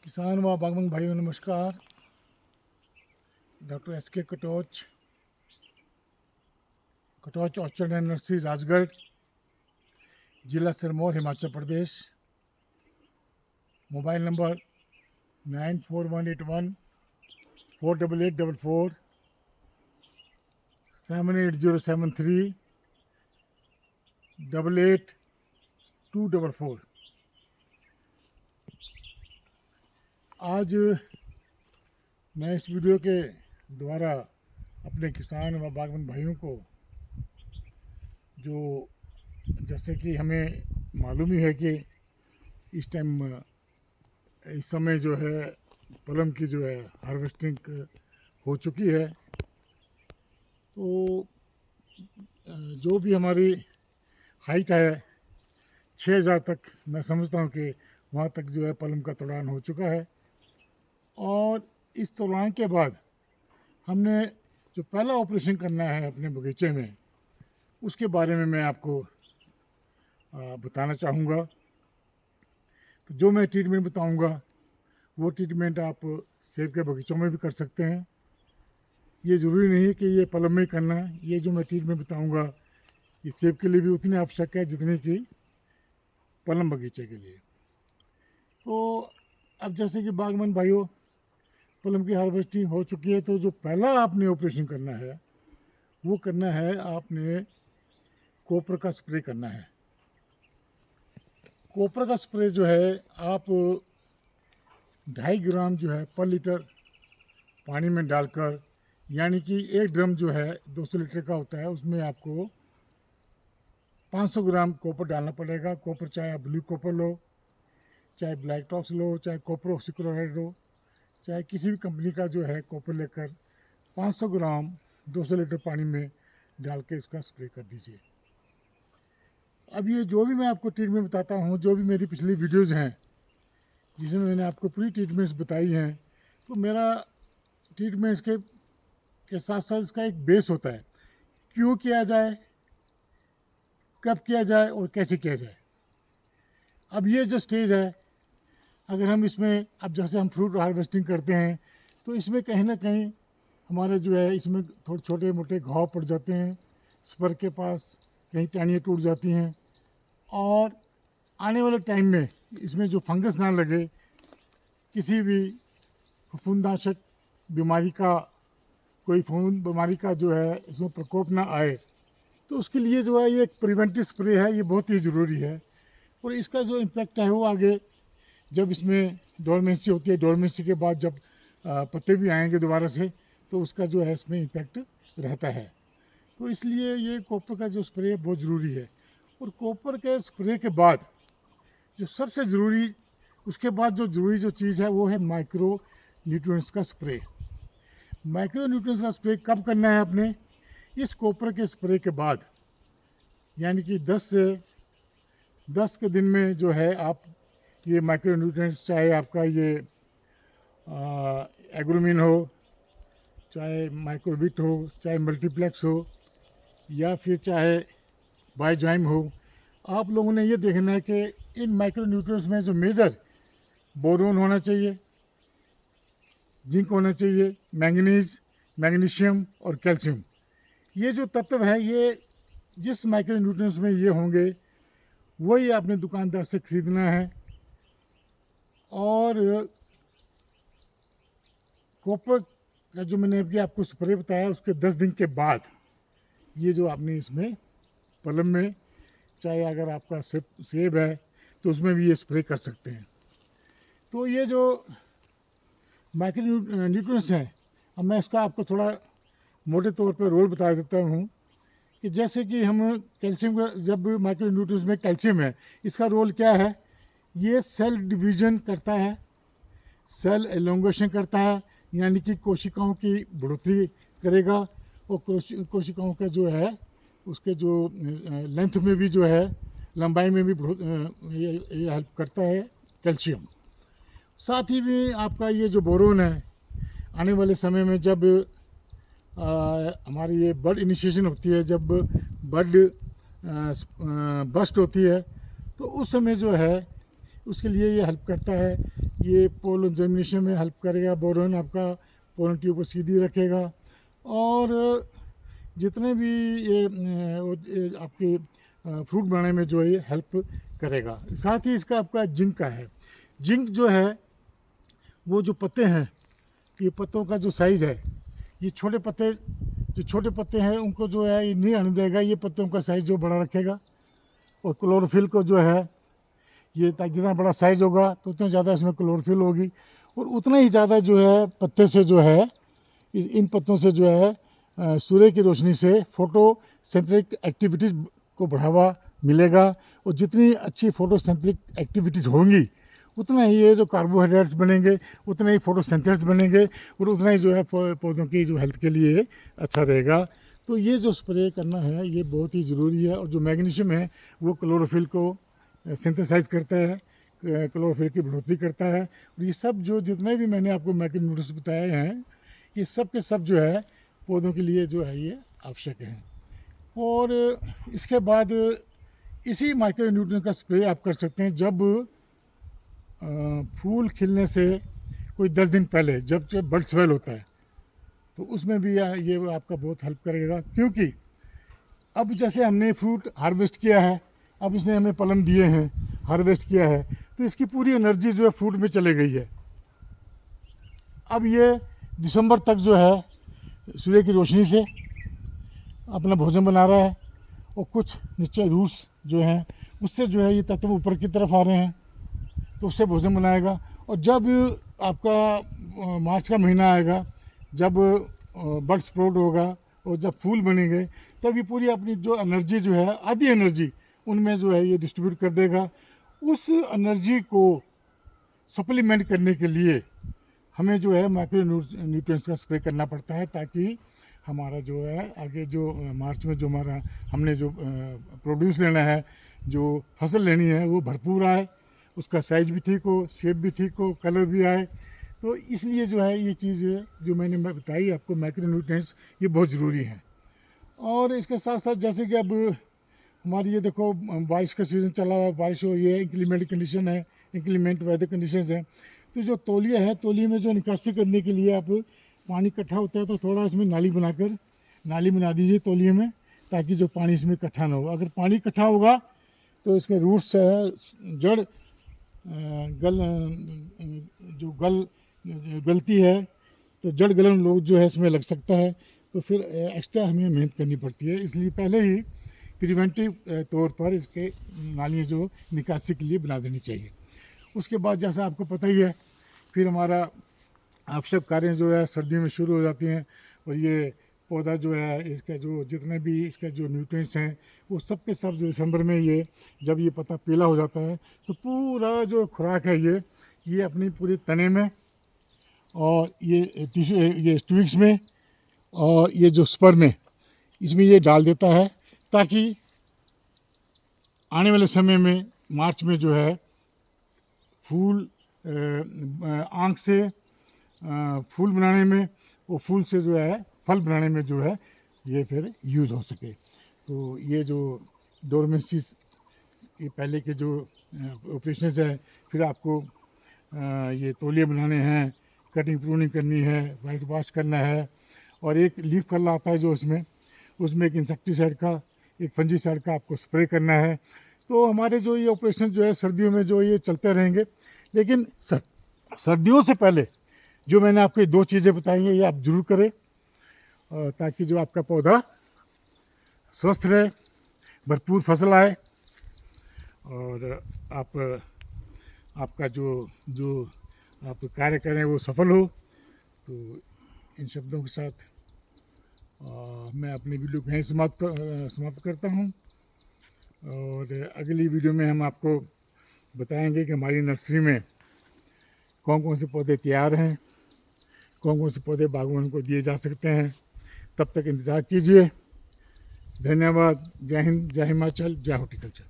किसान व बागवान भाइयों नमस्कार। Doctor S K Katoch orchard and nursery Rajgarh, जिला सिरमौर, हिमाचल प्रदेश। Mobile number 9418148844, 7807388244। आज मैं इस वीडियो के द्वारा अपने किसान व बागवान भाइयों को, जो जैसे कि हमें मालूम ही है कि इस समय जो है प्लम की जो है हार्वेस्टिंग हो चुकी है। तो जो भी हमारी हाइट है 6000 तक, मैं समझता हूँ कि वहाँ तक जो है प्लम का तोड़ान हो चुका है। और इस तोड़ान के बाद हमने जो पहला ऑपरेशन करना है अपने बगीचे में, उसके बारे में मैं आपको बताना चाहूँगा। तो जो मैं ट्रीटमेंट बताऊँगा वो ट्रीटमेंट आप सेब के बगीचों में भी कर सकते हैं। ये ज़रूरी नहीं है कि ये प्लम में ही करना है। ये जो मैं ट्रीटमेंट बताऊँगा ये सेब के लिए भी उतनी आवश्यक है जितनी कि प्लम बगीचे के लिए। तो अब जैसे कि बागवान भाइयों, प्लम की हार्वेस्टिंग हो चुकी है, तो जो पहला आपने ऑपरेशन करना है वो करना है, आपने कॉपर का स्प्रे करना है। कॉपर का स्प्रे जो है आप 2.5 ग्राम जो है पर लीटर पानी में डालकर, यानी कि एक ड्रम जो है 200 लीटर का होता है, उसमें आपको 500 ग्राम कॉपर डालना पड़ेगा। कॉपर चाहे आप ब्लू कॉपर लो, चाहे ब्लैक टॉक्स लो, चाहे कॉपर ऑक्सीक्लोराइड लो, चाहे किसी भी कंपनी का जो है कॉपर लेकर 500 ग्राम 200 लीटर पानी में डाल के इसका स्प्रे कर दीजिए। अब ये जो भी मैं आपको ट्रीटमेंट बताता हूँ, जो भी मेरी पिछली वीडियोज़ हैं जिसमें मैंने आपको पूरी ट्रीटमेंट्स बताई हैं, तो मेरा ट्रीटमेंट्स के साथ साथ इसका एक बेस होता है, क्यों किया जाए, कब किया जाए और कैसे किया जाए। अब ये जो स्टेज है, अगर हम इसमें, अब जैसे हम फ्रूट हार्वेस्टिंग करते हैं तो इसमें कहीं ना कहीं हमारे जो है इसमें थोड़े छोटे मोटे घाव पड़ जाते हैं, स्पर के पास कहीं टहनियाँ टूट जाती हैं, और आने वाले टाइम में इसमें जो फंगस ना लगे, किसी भी फफूंदनाशक बीमारी का, कोई फफूंद बीमारी का जो है इसमें प्रकोप ना आए, तो उसके लिए जो है ये एक प्रिवेंटिव स्प्रे है, ये बहुत ही ज़रूरी है। और इसका जो इम्पैक्ट है वो आगे जब इसमें डोरमेंसी होती है, डोरमेंसी के बाद जब पत्ते भी आएंगे दोबारा से, तो उसका जो है इसमें इम्पैक्ट रहता है। तो इसलिए ये कॉपर का जो स्प्रे है बहुत ज़रूरी है। और कॉपर के स्प्रे के बाद जो सबसे ज़रूरी, उसके बाद जो ज़रूरी जो चीज़ है वो है माइक्रो न्यूट्रिएंट्स का स्प्रे। माइक्रो न्यूट्रिएंट्स का स्प्रे कब करना है आपने? इस कॉपर के स्प्रे के बाद, यानी कि 10 के दिन में जो है आप ये माइक्रो न्यूट्रिएंट्स, चाहे आपका ये एग्रोमिन हो, चाहे माइक्रोविट हो, चाहे मल्टीप्लेक्स हो, या फिर चाहे बायोजाइम हो, आप लोगों ने ये देखना है कि इन माइक्रो न्यूट्रिएंट्स में जो मेजर बोरोन होना चाहिए, जिंक होना चाहिए, मैंगनीज, मैग्नीशियम और कैल्शियम। ये जो तत्व है, ये जिस माइक्रो न्यूट्रिएंट्स में ये होंगे वही आपने दुकानदार से ख़रीदना है। और कॉपर का जो मैंने अभी आपको स्प्रे बताया, उसके 10 दिन के बाद ये जो आपने इसमें प्लम में, चाहे अगर आपका सेब है तो उसमें भी ये स्प्रे कर सकते हैं। तो ये जो माइक्रो न्यूट्रिएंट्स हैं, अब मैं इसका आपको थोड़ा मोटे तौर पर रोल बता देता हूँ कि जैसे कि हम कैल्शियम का, जब माइक्रो न्यूट्रिएंट्स में कैल्शियम है, इसका रोल क्या है? ये सेल डिवीज़न करता है, सेल एलोंगेशन करता है, यानी कि कोशिकाओं की बढ़ोतरी करेगा, और कोशिकाओं का जो है उसके जो लेंथ में भी जो है, लंबाई में भी ये हेल्प करता है कैल्शियम। साथ ही भी आपका ये जो बोरोन है, आने वाले समय में जब हमारी ये बर्ड इनिशिएशन होती है, जब बर्ड बस्ट होती है, तो उस समय जो है उसके लिए ये हेल्प करता है। ये पोलन जर्मिनेशन में हेल्प करेगा, बोरोन आपका पोलन ट्यूब को सीधी रखेगा। और जितने भी ये आपके फ्रूट बनाने में जो है ये हेल्प करेगा। साथ ही इसका आपका जिंक का है। जिंक जो है वो जो पत्ते हैं, ये पत्तों का जो साइज़ है, ये छोटे पत्ते, जो छोटे पत्ते हैं उनको जो है ये नहीं आने देगा, ये पत्तों का साइज़ जो बड़ा रखेगा। और क्लोरोफिल को जो है ये जितना बड़ा साइज़ होगा तो उतना ज़्यादा इसमें क्लोरोफिल होगी, और उतना ही ज़्यादा जो है पत्ते से जो है, इन पत्तों से जो है सूर्य की रोशनी से फोटोसिंथेटिक एक्टिविटीज़ को बढ़ावा मिलेगा। और जितनी अच्छी फोटोसिंथेटिक एक्टिविटीज़ होंगी उतना ही ये जो कार्बोहाइड्रेट्स बनेंगे, उतना ही फोटोसिंथेसिस बनेंगे, और उतना ही जो है पौधों की जो हेल्थ के लिए अच्छा रहेगा। तो ये जो स्प्रे करना है ये बहुत ही ज़रूरी है। और जो मैग्नीशियम है वो क्लोरोफिल को सिंथेसाइज करता है, क्लोरोफिल की बढ़ोतरी करता है। और ये सब जो जितने भी मैंने आपको मैक्रोन्यूट्रिएंट्स बताए हैं, ये सब के सब जो है पौधों के लिए जो है ये आवश्यक है। और इसके बाद इसी माइक्रोन्यूट्रिएंट का स्प्रे आप कर सकते हैं जब फूल खिलने से कोई 10 दिन पहले, जब बड स्वेल होता है, तो उसमें भी ये आपका बहुत हेल्प करेगा। क्योंकि अब जैसे हमने फ्रूट हार्वेस्ट किया है, अब इसने हमें पलन दिए हैं, हार्वेस्ट किया है, तो इसकी पूरी एनर्जी जो है फ्रूट में चले गई है। अब ये दिसंबर तक जो है सूर्य की रोशनी से अपना भोजन बना रहा है, और कुछ नीचे रूट्स जो हैं उससे जो है ये तत्व ऊपर की तरफ आ रहे हैं, तो उससे भोजन बनाएगा। और जब आपका मार्च का महीना आएगा, जब बड स्प्राउट होगा और जब फूल बनेंगे, तब ये पूरी अपनी जो एनर्जी जो है, आधी एनर्जी उनमें जो है ये डिस्ट्रीब्यूट कर देगा। उस एनर्जी को सप्लीमेंट करने के लिए हमें जो है माइक्रोन्यूट्रिएंट्स का स्प्रे करना पड़ता है, ताकि हमारा जो है आगे जो मार्च में जो हमारा हमने जो प्रोड्यूस लेना है, जो फसल लेनी है, वो भरपूर आए, उसका साइज़ भी ठीक हो, शेप भी ठीक हो, कलर भी आए। तो इसलिए जो है ये चीज़ जो मैंने बताई आपको मैक्रोन्यूट्रिएंट्स, ये बहुत ज़रूरी हैं। और इसके साथ साथ जैसे कि अब हमारी ये देखो बारिश का सीज़न चला हुआ है, बारिश हो रही है, इंक्लीमेंट कंडीशन है, इंक्लीमेंट वेदर कंडीशंस हैं। तो जो तौलिया है, तौलिए में जो निकासी करने के लिए आप पानी इकट्ठा होता है तो थोड़ा इसमें नाली बना दीजिए तौलिए में, ताकि जो पानी इसमें इकट्ठा ना हो। अगर पानी इकट्ठा होगा तो इसके रूट्स जड़ गलती है, तो जड़ गलन रोग जो है इसमें लग सकता है। तो फिर एक्स्ट्रा हमें मेहनत करनी पड़ती है। इसलिए पहले ही प्रिवेंटिव तौर पर इसके नालियाँ जो निकासी के लिए बना देनी चाहिए। उसके बाद जैसा आपको पता ही है, फिर हमारा आवश्यक कार्य जो है सर्दियों में शुरू हो जाते हैं। और ये पौधा जो है इसका जो जितने भी इसका जो न्यूट्रिएंट्स हैं वो सब के सब दिसंबर में ये जब ये पत्ता पीला हो जाता है, तो पूरा जो खुराक है ये अपनी पूरी तने में, और ये टिश्यू, ये ट्विग्स में, और ये जो स्पर में, इसमें ये डाल देता है, ताकि आने वाले समय में मार्च में जो है फूल आँख से फूल बनाने में, वो फूल से जो है फल बनाने में जो है ये फिर यूज़ हो सके। तो ये जो डोरमेंसी ये पहले के जो ऑपरेशंस है, फिर आपको ये तौलिए बनाने हैं, कटिंग प्रूनिंग करनी है, वाइट वॉश करना है, और एक लीफ कलर आता है जो उसमें एक इंसेक्टिसाइड का, एक फंजीसाइड का आपको स्प्रे करना है। तो हमारे जो ये ऑपरेशन जो है सर्दियों में जो ये चलते रहेंगे। लेकिन सर्दियों से पहले जो मैंने आपको 2 चीज़ें बताई हैं ये आप ज़रूर करें, ताकि जो आपका पौधा स्वस्थ रहे, भरपूर फसल आए, और आपका जो आप कार्य करें वो सफल हो। तो इन शब्दों के साथ मैं अपनी वीडियो को यहीं समाप्त करता हूँ। और अगली वीडियो में हम आपको बताएंगे कि हमारी नर्सरी में कौन कौन से पौधे तैयार हैं, कौन कौन से पौधे बागवान को दिए जा सकते हैं। तब तक इंतज़ार कीजिए। धन्यवाद। जय हिंद, जय हिमाचल, जय हॉर्टिकल्चर।